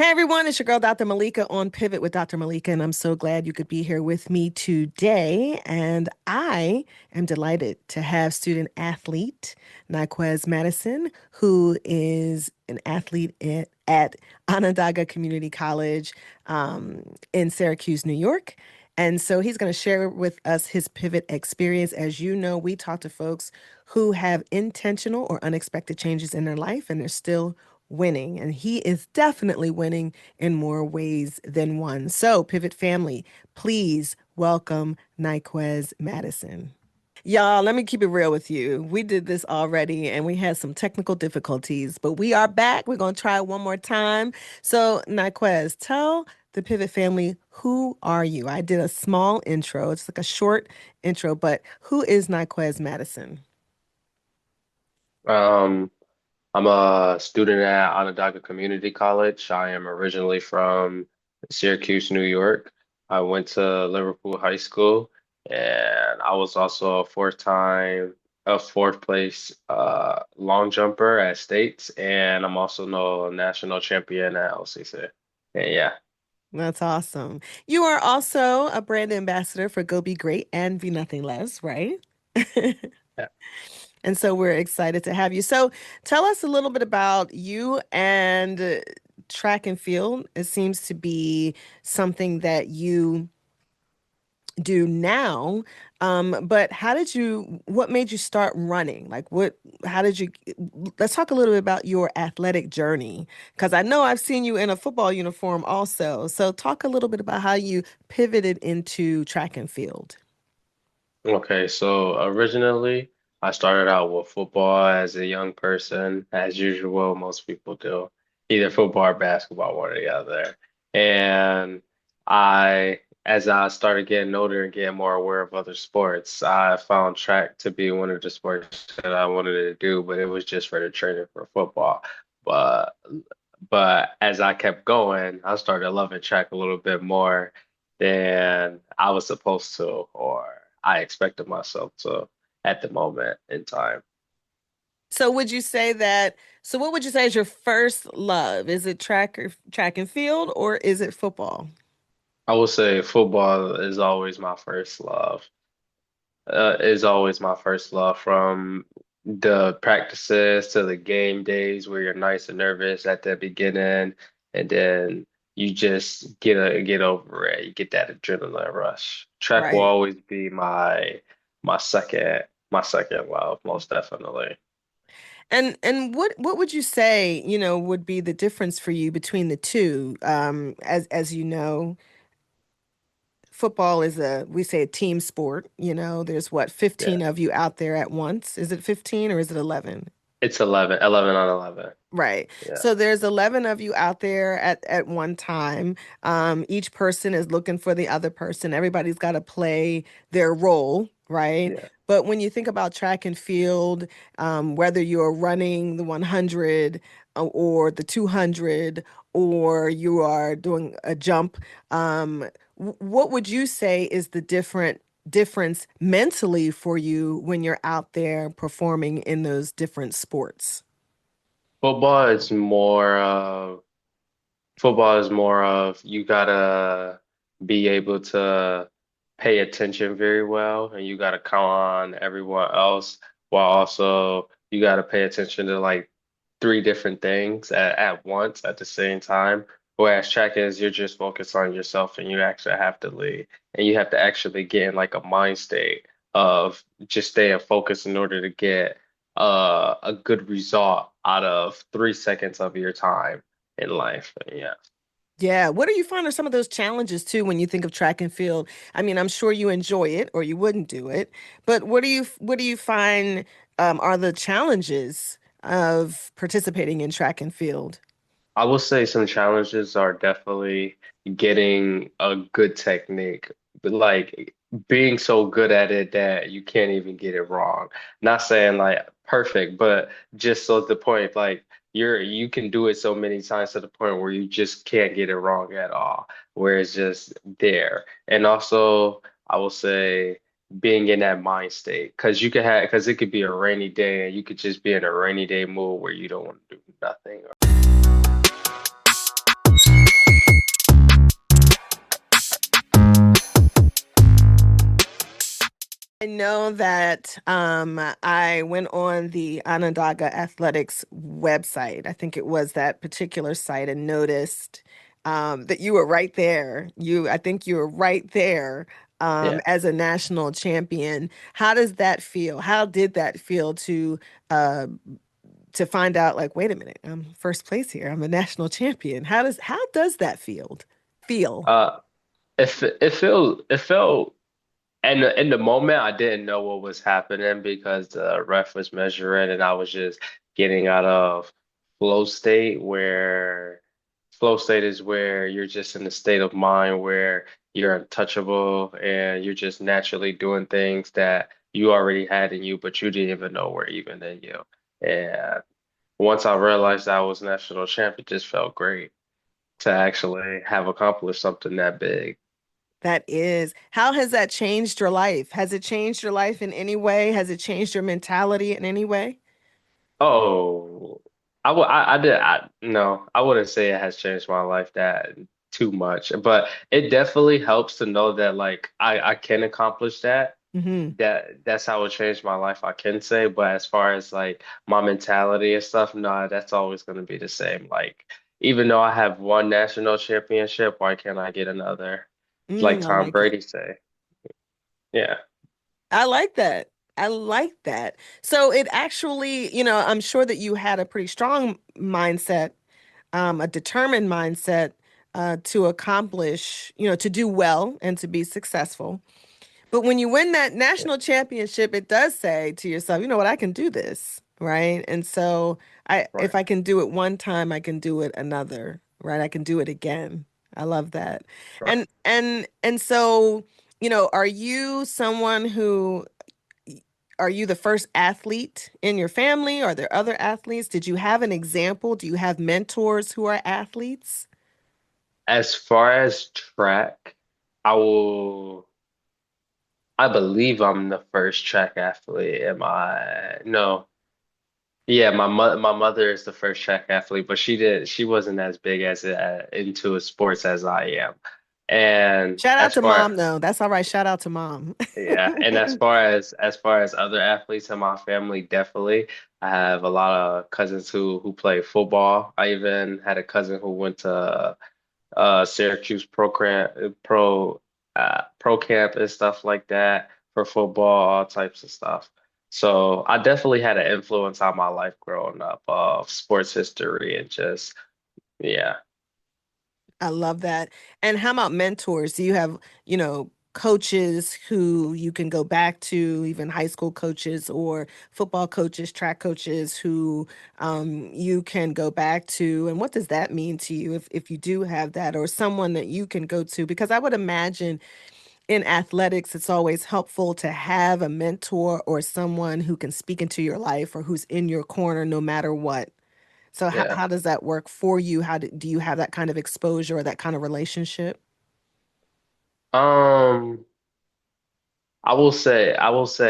Hey everyone, it's your girl Dr. Malika on Pivot with Dr. Malika, and I'm so glad you could be here with me today. And I am delighted to have student athlete Ny'Quez Madison, who is an athlete at Onondaga Community College in Syracuse, New York. And so he's going to share with us his pivot experience. As you know, we talk to folks who have intentional or unexpected changes in their life and they're still winning. And he is definitely winning in more ways than one. So, Pivot family, please welcome Ny'Quez Madison. Y'all, let me keep it real with you. We did this already and we had some technical difficulties, but we are back. We're going to try it one more time. So, Ny'Quez, tell the Pivot family, who are you? I did a small intro. It's like a short intro, but who is Ny'Quez Madison? Um, I'm a student at Onondaga Community College. I am originally from Syracuse, New York. I went to Liverpool High School, and I was also a fourth place long jumper at States, and I'm also no national champion at LCC. And yeah. That's awesome. You are also a brand ambassador for Go Be Great and Be Nothing Less, right? Yeah. And so we're excited to have you. So tell us a little bit about you and track and field. It seems to be something that you do now. But what made you start running? How did you, let's talk a little bit about your athletic journey. Because I know I've seen you in a football uniform also. So talk a little bit about how you pivoted into track and field. Okay, so originally I started out with football as a young person, as usual, most people do, either football or basketball, one or the other. And as I started getting older and getting more aware of other sports, I found track to be one of the sports that I wanted to do, but it was just for the training for football. But but as I kept going, I started loving track a little bit more than I was supposed to, or I expected myself to at the moment in time. So would you say that, so what would you say is your first love? Is it track and field or is it football? I would say football is always my first love. Is always my first love from the practices to the game days where you're nice and nervous at the beginning, and then you just get over it. You get that adrenaline rush. Track will Right. always be my second love, most definitely. And what would you say, would be the difference for you between the two? As you know, football is we say a team sport, there's what, Yeah. 15 of you out there at once. Is it 15 or is it 11? It's 11 on 11. Right. Yeah. So there's 11 of you out there at one time. Each person is looking for the other person. Everybody's got to play their role, right? Yeah. But when you think about track and field, whether you're running the 100 or the 200 or you are doing a jump, what would you say is the difference mentally for you when you're out there performing in those different sports? Football is more of Football is more of you gotta be able to pay attention very well, and you gotta count on everyone else, while also you gotta pay attention to like three different things at once at the same time. Whereas track is you're just focused on yourself and you actually have to lead, and you have to actually get in like a mind state of just staying focused in order to get a good result out of 3 seconds of your time in life. Yeah. Yeah. What do you find are some of those challenges too when you think of track and field? I mean, I'm sure you enjoy it or you wouldn't do it, but what do you find are the challenges of participating in track and field? I will say some challenges are definitely getting a good technique, but like being so good at it that you can't even get it wrong. Not saying like perfect, but just so the point, like you can do it so many times to the point where you just can't get it wrong at all, where it's just there. And also, I will say being in that mind state, because it could be a rainy day and you could just be in a rainy day mood where you don't want to do nothing. know that I went on the Onondaga Athletics website. I think it was that particular site and noticed that you were right there. I think you were right there Yeah. as a national champion. How does that feel? How did that feel uh, to find out, like, wait a minute, I'm first place here. I'm a national champion. How does that feel? Uh, it felt, and in the moment, I didn't know what was happening because the ref was measuring, and I was just getting out of flow state, where flow state is where you're just in a state of mind where you're untouchable and you're just naturally doing things that you already had in you, but you didn't even know were even in you. And once I realized I was national champ, it just felt great to actually have accomplished something that big. That is. How has that changed your life? Has it changed your life in any way? Has it changed your mentality in any way? Oh, no, I wouldn't say it has changed my life that too much, but it definitely helps to know that like I can accomplish that. Hmm. That's how it changed my life, I can say. But as far as like my mentality and stuff, no, that's always going to be the same. Like even though I have one national championship, why can't I get another? Like I Tom like it. Brady say. Yeah, I like that. I like that. So it actually, I'm sure that you had a pretty strong mindset, a determined mindset, to accomplish, to do well and to be successful. But when you win that yeah, national championship, it does say to yourself, you know what, I can do this, right? And so if right, I can do it one time, I can do it another, right? I can do it again. I love that. right. And so, are you someone who are you the first athlete in your family? Are there other athletes? Did you have an example? Do you have mentors who are athletes? As far as track, I will. I believe I'm the first track athlete. Am I? No. Yeah, my mother is the first track athlete, but she wasn't as big as into sports as I am. And Shout out as to mom, far though. That's all right. Shout out to mom. yeah, and as far as other athletes in my family, definitely. I have a lot of cousins who play football. I even had a cousin who went to Syracuse pro camp and stuff like that for football, all types of stuff. So I definitely had an influence on my life growing up of sports history and just yeah. I love that. And how about mentors? Do you have, coaches who you can go back to, even high school coaches or football coaches, track coaches who you can go back to? And what does that mean to you if you do have that, or someone that you can go to? Because I would imagine in athletics, it's always helpful to have a mentor or someone who can speak into your life or who's in your corner no matter what. So Yeah. how does that work for you? Do you have that kind of exposure or that kind of relationship? Um I will say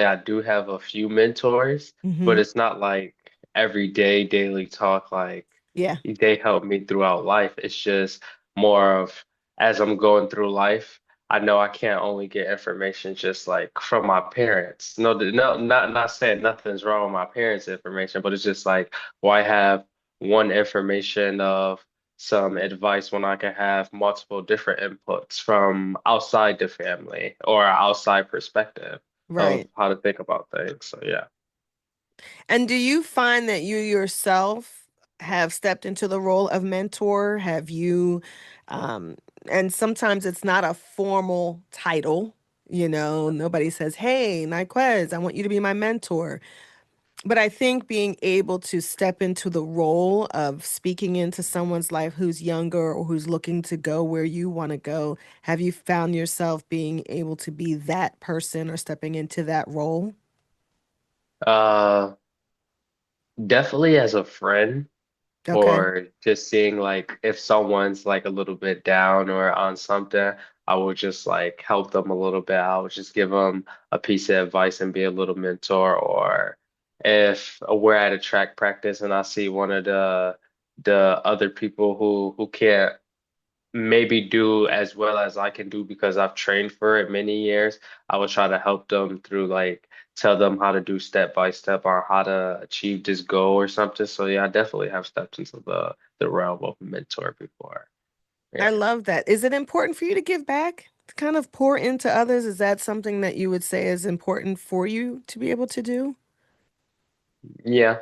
I do have a few mentors, but Hmm. it's not like everyday daily talk like Yeah, they help me throughout life. It's just more of as I'm going through life, I know I can't only get information just like from my parents. No, no, not saying nothing's wrong with my parents' information, but it's just like why have one information of some advice when I can have multiple different inputs from outside the family or outside perspective of right. how to think about things. So yeah. And do you find that you yourself have stepped into the role of mentor? Have you, um, and sometimes it's not a formal title, nobody says, "Hey, Ny'Quez, I want you to be my mentor." But I think being able to step into the role of speaking into someone's life who's younger or who's looking to go where you want to go, have you found yourself being able to be that person or stepping into that role? Uh, Definitely as a friend. Okay. Or just seeing like if someone's like a little bit down or on something, I would just like help them a little bit. I would just give them a piece of advice and be a little mentor. Or if we're at a track practice and I see one of the other people who can't maybe do as well as I can do because I've trained for it many years. I will try to help them through like tell them how to do step by step on how to achieve this goal or something. So yeah, I definitely have stepped into the realm of mentor before. I Yeah. love that. Is it important for you to give back, to kind of pour into others? Is that something that you would say is important for you to be able to do? Yeah.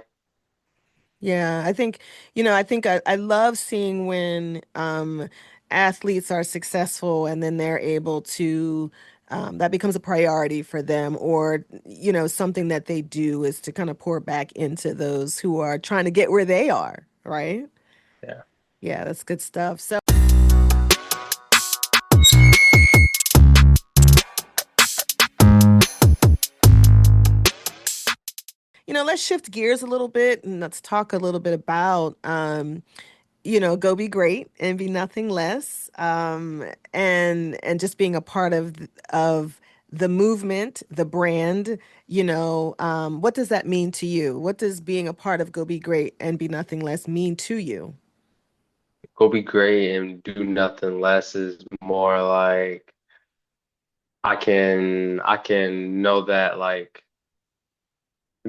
Yeah, I think, I think I love seeing when athletes are successful and then they're able to, that becomes a priority for them, or, something that they do is to kind of pour back into those who are trying to get where they are, right? Yeah. Yeah, that's good stuff. So, let's shift gears a little bit and let's talk a little bit about go be great and be nothing less, and just being a part of the movement, the brand. What does that mean to you? What does being a part of Go Be Great and Be Nothing Less mean to you? Go be great and do nothing less is more like I can know that like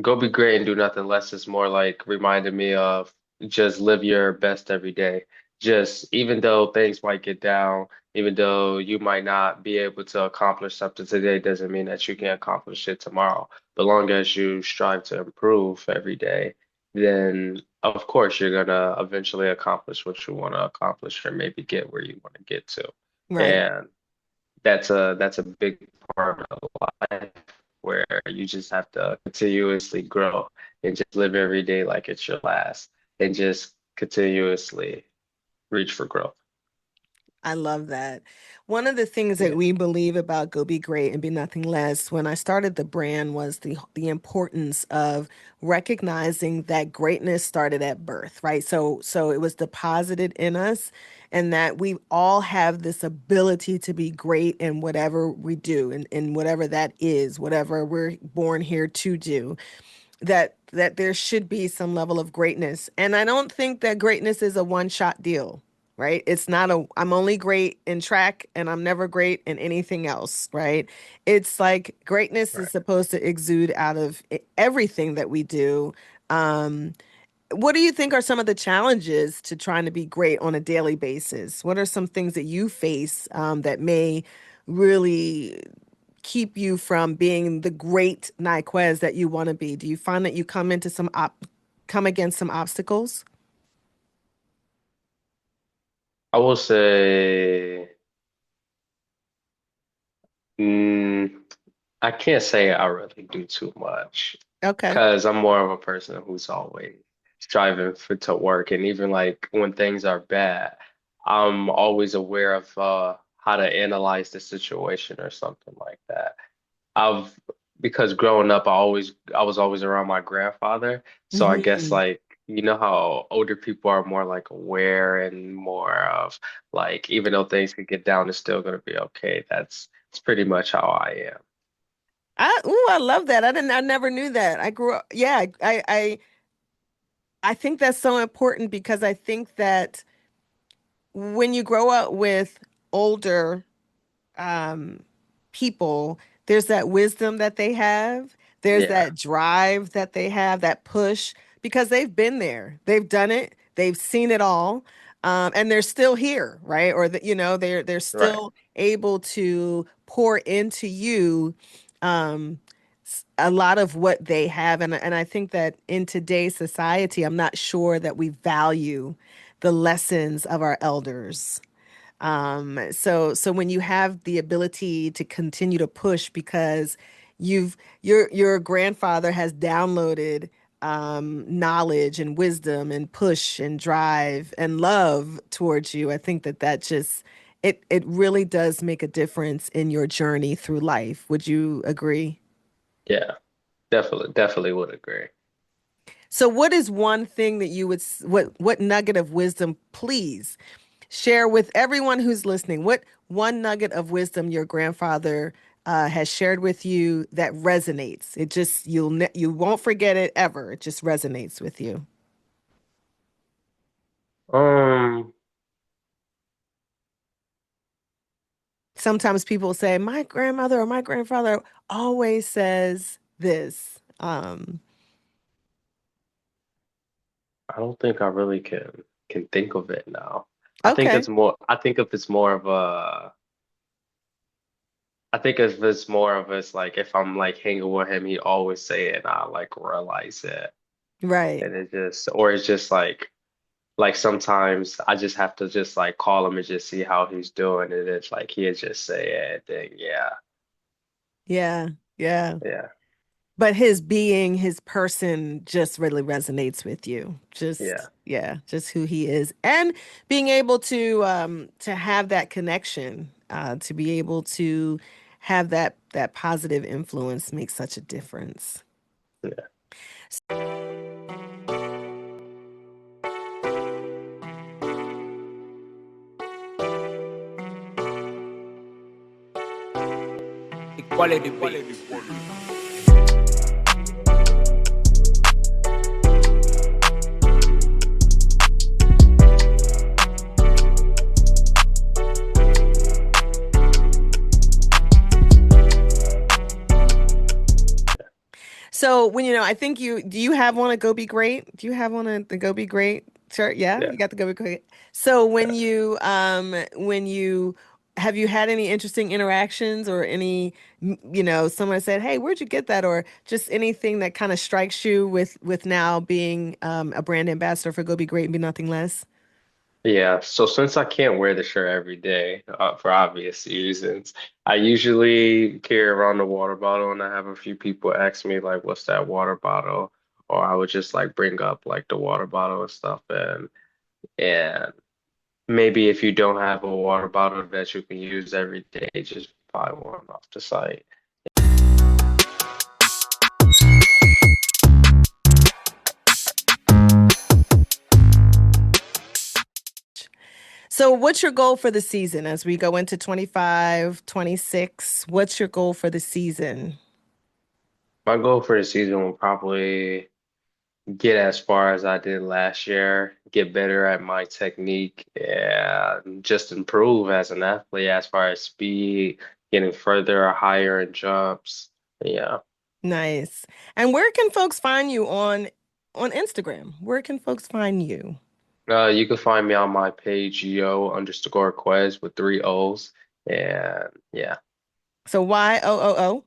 go be great and do nothing less is more like reminding me of just live your best every day. Just even though things might get down, even though you might not be able to accomplish something today, doesn't mean that you can accomplish it tomorrow. But long as you strive to improve every day, then of course you're gonna eventually accomplish what you want to accomplish or maybe get where you want to get to. Right. And that's a big part of life where you just have to continuously grow and just live every day like it's your last and just continuously reach for growth. I love that. One of the things that Yeah. we believe about Go Be Great and Be Nothing Less when I started the brand was the importance of recognizing that greatness started at birth, right? So it was deposited in us, and that we all have this ability to be great in whatever we do, and whatever that is, whatever we're born here to do, that there should be some level of greatness. And I don't think that greatness is a one-shot deal, right? It's not a I'm only great in track and I'm never great in anything else, right? It's like greatness is Right. supposed to exude out of everything that we do. Um, what do you think are some of the challenges to trying to be great on a daily basis? What are some things that you face that may really keep you from being the great Ny'Quez that you want to be? Do you find that you come against some obstacles? I will say, mm, I can't say I really do too much Okay. because I'm more of a person who's always striving for to work, and even like when things are bad, I'm always aware of how to analyze the situation or something like that. I've because growing up, I was always around my grandfather, so I guess Hmm. like you know how older people are more like aware and more of like even though things could get down, it's still gonna be okay. That's pretty much how I am. I love that. I never knew that. I grew up, yeah, I think that's so important because I think that when you grow up with older um, people, there's that wisdom that they have. There's Yeah, that drive that they have, that push, because they've been there, they've done it, they've seen it all, and they're still here, right? Or that they're right. still able to pour into you a lot of what they have, and I think that in today's society, I'm not sure that we value the lessons of our elders. So when you have the ability to continue to push because your grandfather has downloaded knowledge and wisdom and push and drive and love towards you, I think that just it really does make a difference in your journey through life. Would you agree? Yeah, definitely would agree. So what is one thing that you would what nugget of wisdom, please share with everyone who's listening? What one nugget of wisdom your grandfather has shared with you that resonates? It just you won't forget it ever. It just resonates with you. Um, sometimes people say, my grandmother or my grandfather always says this. I don't think I really can think of it now. Okay, I think if it's more of it's like if I'm like hanging with him, he always say it and I like realize it. right. And it just or it's just like sometimes I just have to just like call him and just see how he's doing. And it's like he'll just say it, then yeah, Yeah, yeah. yeah, But his being, his person just really resonates with you. yeah, Just, yeah, just who he is. And being able to have that connection, to be able to have that positive influence makes such a difference. yeah. Equality beat. So when I think do you have one at Go Be Great? Do you have one at the Go Be Great shirt? Yeah, Yeah. you got the Go Be Great. So Yeah. when you have you had any interesting interactions or any someone said, "Hey, where'd you get that?" or just anything that kind of strikes you with now being a brand ambassador for Go Be Great and Be Nothing Less? Yeah, so since I can't wear the shirt every day, for obvious reasons, I usually carry around the water bottle and I have a few people ask me like, what's that water bottle? Or I would just like bring up like the water bottle and stuff and maybe if you don't have a water bottle that you can use every day, just buy one off the site. So what's your goal for the season as we go into 25, 26? What's your goal for the season? My goal for the season will probably get as far as I did last year, get better at my technique, and just improve as an athlete as far as speed, getting further or higher in jumps. Yeah. Nice. And where can folks find you on Instagram? Where can folks find you? You can find me on my page, yo_Quez with three O's. And yeah, So YOOO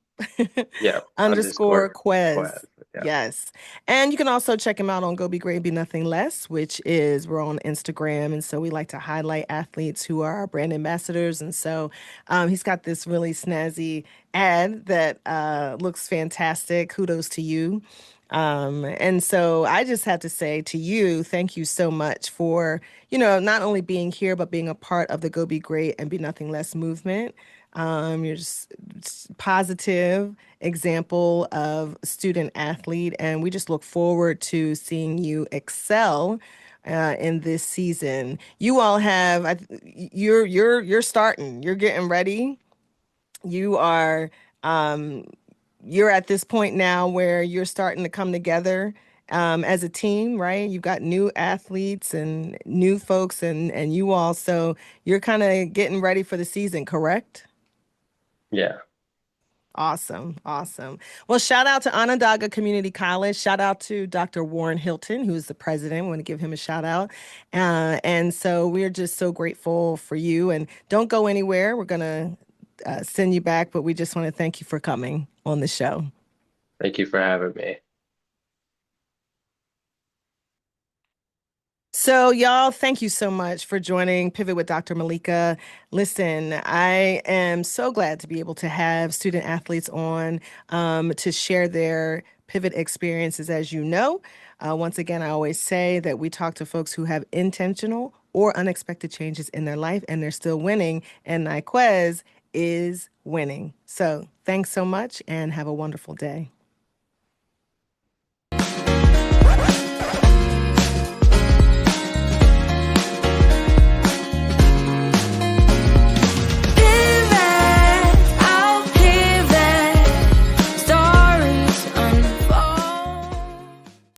yeah, underscore underscore Quez. Quez. Yeah. Yes. And you can also check him out on Go Be Great, Be Nothing Less, which is we're on Instagram. And so we like to highlight athletes who are our brand ambassadors. And so he's got this really snazzy ad that looks fantastic. Kudos to you. And so I just have to say to you, thank you so much for, not only being here, but being a part of the Go Be Great and Be Nothing Less movement. You're just positive example of student athlete, and we just look forward to seeing you excel in this season. You all have, you're starting, you're getting ready. You are, um, you're at this point now where you're starting to come together as a team, right? You've got new athletes and new folks, and you all, so you're kind of getting ready for the season, correct? Yeah. Awesome. Awesome. Well, shout out to Onondaga Community College. Shout out to Dr. Warren Hilton, who's the president. We want to give him a shout out. And so we're just so grateful for you. And don't go anywhere. We're going to send you back, but we just want to thank you for coming on the show. Thank you for having me. So, y'all, thank you so much for joining Pivot with Dr. Malaika. Listen, I am so glad to be able to have student athletes on to share their pivot experiences. As you know, once again, I always say that we talk to folks who have intentional or unexpected changes in their life and they're still winning. And Ny'Quez is winning. So, thanks so much and have a wonderful day.